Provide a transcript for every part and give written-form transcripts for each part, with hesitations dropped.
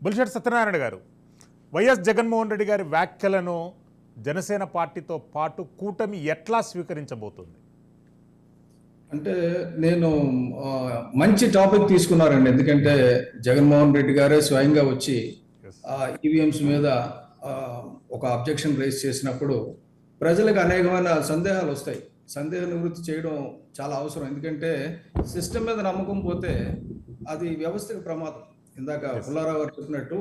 బొలిశెట్టి సత్యనారాయణ గారు, వైఎస్ జగన్మోహన్ రెడ్డి గారి వ్యాఖ్యలను జనసేన పార్టీతో పాటు కూటమి ఎట్లా స్వీకరించబోతుంది? అంటే నేను మంచి టాపిక్ తీసుకున్నారండి. ఎందుకంటే జగన్మోహన్ రెడ్డి గారే స్వయంగా వచ్చి ఈవీఎంస్ మీద ఒక అబ్జెక్షన్ రైజ్ చేసినప్పుడు ప్రజలకు అనేకమైన సందేహాలు వస్తాయి. సందేహ నివృత్తి చేయడం చాలా అవసరం. ఎందుకంటే సిస్టమ్ మీద నమ్మకం పోతే అది వ్యవస్థకు ప్రమాదం. ఇందాక పుల్లారావు గారు చెప్పినట్టు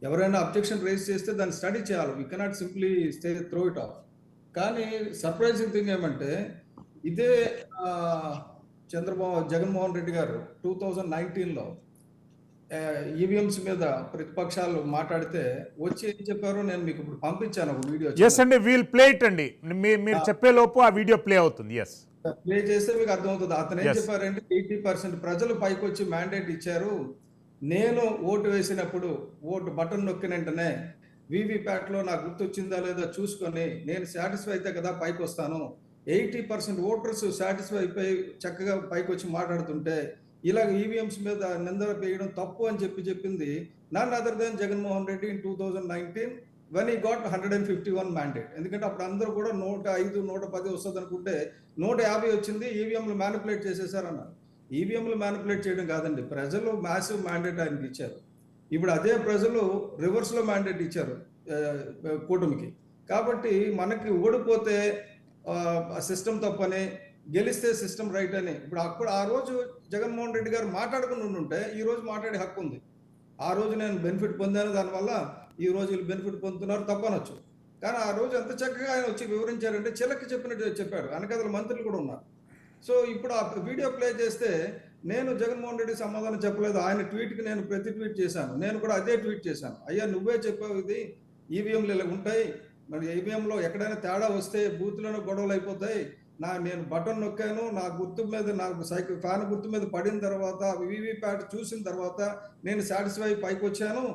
ఎవరైనా అబ్జెక్షన్ రైజ్ చేస్తే దాన్ని స్టడీ చేయాలి. We cannot simply stay throw it of. కానీ సర్ప్రైజింగ్ థింగ్ ఏమంటే ఇదే జగన్మోహన్ రెడ్డి గారు 2019లో ఈవీఎంస్ మీద ప్రతిపక్షాలు మాట్లాడితే వచ్చి ఏం చెప్పారో నేను మీకు ఇప్పుడు పంపించాను ఒక వీడియో. ఎస్ అండి, వీల్ ప్లే ఇట్ అండి. మీరు చెప్పే లోపు ఆ వీడియో ప్లే అవుతుంది. ఎస్, ప్లే చేస్తే మీకు అర్థమవుతుంది. అతను ఏం చెప్పారంటే 80% ప్రజలు పైకి వచ్చి మ్యాండేట్ ఇచ్చారు. నేను ఓటు వేసినప్పుడు ఓటు బటన్ నొక్కిన వెంటనే వీవీప్యాట్లో నాకు గుర్తు వచ్చిందా లేదా చూసుకొని నేను సాటిస్ఫై అయితే కదా పైకి వస్తాను. 80% ఓటర్స్ సాటిస్ఫై అయిపోయి చక్కగా పైకి వచ్చి మాట్లాడుతుంటే ఇలాగ ఈవీఎంస్ మీద నిందలు వేయడం తప్పు అని చెప్పింది none other than Jaganmohan Reddy in 2019 when he got 151 mandate. ఎందుకంటే అప్పుడు అందరూ కూడా 105 110 వస్తుంది అనుకుంటే 150 వచ్చింది. ఈవీఎంలు మ్యానిపులేట్ చేసేసారన్నారు. ఈవీఎంలు మ్యానిపులేట్ చేయడం కాదండి, ప్రజలు మ్యాసివ్ మ్యాండేట్ ఆయనకి ఇచ్చారు. ఇప్పుడు అదే ప్రజలు రివర్స్లో మ్యాండేట్ ఇచ్చారు కూటమికి. కాబట్టి మనకి ఓడిపోతే సిస్టమ్ తప్పని, గెలిస్తే సిస్టమ్ రైట్ అని ఇప్పుడు ఆ రోజు జగన్మోహన్ రెడ్డి గారు మాట్లాడుకుని ఉంటే ఈ రోజు మాట్లాడే హక్కు ఉంది. ఆ రోజు నేను బెనిఫిట్ పొందాను, దానివల్ల ఈ రోజు వీళ్ళు బెనిఫిట్ పొందుతున్నారు తప్పనొచ్చు. కానీ ఆ రోజు ఎంత చక్కగా ఆయన వచ్చి వివరించారంటే చిలకి చెప్పినట్టు చెప్పాడు. వెనకదల మంత్రులు కూడా ఉన్నారు. సో ఇప్పుడు ఆ వీడియో ప్లే చేస్తే నేను జగన్మోహన్ రెడ్డి సమాధానం చెప్పలేదు. ఆయన ట్వీట్కి నేను ప్రతి ట్వీట్ చేశాను. నేను కూడా అదే ట్వీట్ చేశాను. అయ్యా నువ్వే చెప్పావు ఇది ఈవీఎంలు ఇలా ఉంటాయి, మరి ఈవీఎంలో ఎక్కడైనా తేడా వస్తే బూత్లోనే గొడవలు అయిపోతాయి. నేను బటన్ నొక్కాను, నా గుర్తు మీద నాకు ఫ్యాన్ గుర్తు మీద పడిన తర్వాత వీవీప్యాట్ చూసిన తర్వాత నేను సాటిస్ఫై పైకి వచ్చాను.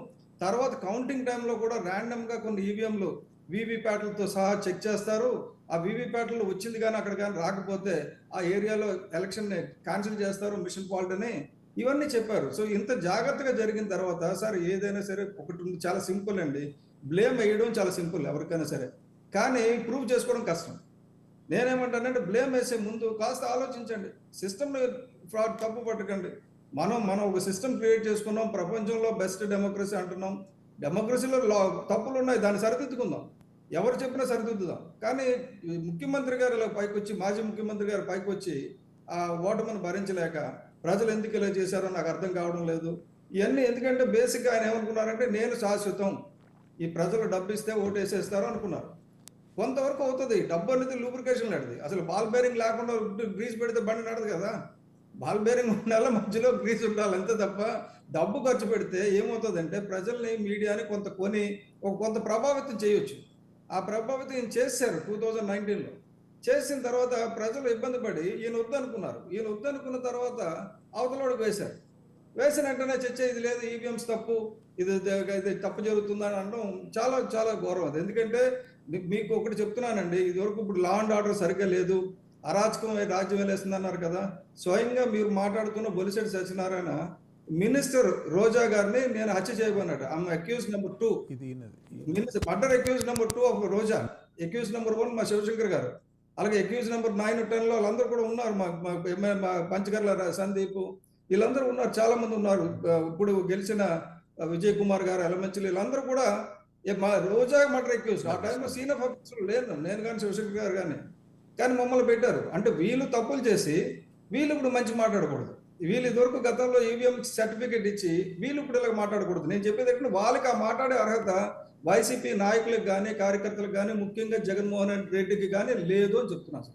తర్వాత కౌంటింగ్ టైంలో కూడా ర్యాండమ్గా కొన్ని ఈవీఎంలు వీవీప్యాట్లతో సహా చెక్ చేస్తారు. ఆ వీవీప్యాట్లు వచ్చింది కానీ అక్కడ కానీ రాకపోతే ఆ ఏరియాలో ఎలక్షన్ని క్యాన్సిల్ చేస్తారు, మిషన్ ఫాల్ట్ అని ఇవన్నీ చెప్పారు. సో ఇంత జాగ్రత్తగా జరిగిన తర్వాత సార్ ఏదైనా సరే ఒకటి చాలా సింపుల్ అండి, బ్లేమ్ వేయడం చాలా సింపుల్ ఎవరికైనా సరే, కానీ ప్రూవ్ చేసుకోవడం కష్టం. నేనేమంటానంటే బ్లేమ్ వేసే ముందు కాస్త ఆలోచించండి, సిస్టమ్ని ఫ్రాడ్ తప్పు పట్టకండి. మనం ఒక సిస్టమ్ క్రియేట్ చేసుకున్నాం, ప్రపంచంలో బెస్ట్ డెమోక్రసీ అంటున్నాం. డెమోక్రసీలో తప్పులు ఉన్నాయి, దాన్ని సరిదిద్దుకుందాం, ఎవరు చెప్పినా సరిదిద్దుదాం. కానీ ముఖ్యమంత్రి గారు ఇలా పైకి వచ్చి, మాజీ ముఖ్యమంత్రి గారు పైకి వచ్చి ఆ ఓటమిని భరించలేక ప్రజలు ఎందుకు ఇలా చేశారో నాకు అర్థం కావడం లేదు. ఇవన్నీ ఎందుకంటే బేసిక్గా ఆయన ఏమనుకున్నారంటే నేను శాశ్వతం, ఈ ప్రజలు డబ్బు ఇస్తే ఓటు వేసేస్తారు అనుకున్నారు. కొంతవరకు అవుతుంది. డబ్బు అనేది లూబ్రికేషన్ లాంటిది. అసలు బాల్ బేరింగ్ లేకుండా గ్రీస్ పెడితే బండి నడదు కదా. బాల్ బేరింగ్ ఉండాలి, మధ్యలో గ్రీస్ ఉండాలి, అంతే తప్ప డబ్బు ఖర్చు పెడితే ఏమవుతుందంటే ప్రజల్ని, మీడియాని కొంత ప్రభావితం చేయొచ్చు. ఆ ప్రభావితం చేశారు 2019లో. చేసిన తర్వాత ప్రజలు ఇబ్బంది పడి ఈయన వద్దనుకున్నారు. ఈయన వద్దనుకున్న తర్వాత అవతలోడికి వేశారు. వేసిన వెంటనే చర్చ ఇది లేదు, ఈవీఎంస్ తప్పు, ఇది తప్పు జరుగుతుందని అనడం చాలా చాలా ఘోరం అది. ఎందుకంటే మీకు ఒకటి చెప్తున్నానండి, ఇదివరకు ఇప్పుడు లా అండ్ ఆర్డర్ సరిగ్గా లేదు, అరాచకం రాజ్యం వెళ్ళేస్తుంది అన్నారు కదా. స్వయంగా మీరు మాట్లాడుతున్న బొలిశెట్టి సత్యనారాయణ మినిస్టర్ రోజా గారిని నేను హత్య చేయబోన్నాడు. ఆమె accused number 2, murder accused number 2 of Roja. Accused number 1 మా శివశంకర్ గారు, అలాగే అక్యూజ్ నెంబర్ 9, 10లో వాళ్ళందరూ కూడా ఉన్నారు. మా పంచకర్ల సందీప్ వీళ్ళందరూ ఉన్నారు, చాలా మంది ఉన్నారు. ఇప్పుడు గెలిచిన విజయ్ కుమార్ గారు, ఎలమంచిలి, వీళ్ళందరూ కూడా రోజా మర్డర్ అక్యూజ్. ఆ టైంలో సీన్ ఆఫ్ ఆఫీసర్లు లేను, నేను కానీ శివశంకర్ గారు కానీ మమ్మల్ని పెట్టారు. అంటే వీళ్ళు తప్పులు చేసి వీళ్ళు ఇప్పుడు మంచి మాట్లాడకూడదు. వీళ్ళు ఇదివరకు గతంలో ఈవీఎం సర్టిఫికేట్ ఇచ్చి వీళ్ళు ఇప్పుడు ఇలా మాట్లాడకూడదు. నేను చెప్పేది ఏంటంటే వాళ్ళకి ఆ మాట్లాడే అర్హత వైసీపీ నాయకులకు కానీ కార్యకర్తలకు కానీ ముఖ్యంగా జగన్మోహన్ రెడ్డికి కానీ లేదు అని చెప్తున్నాను.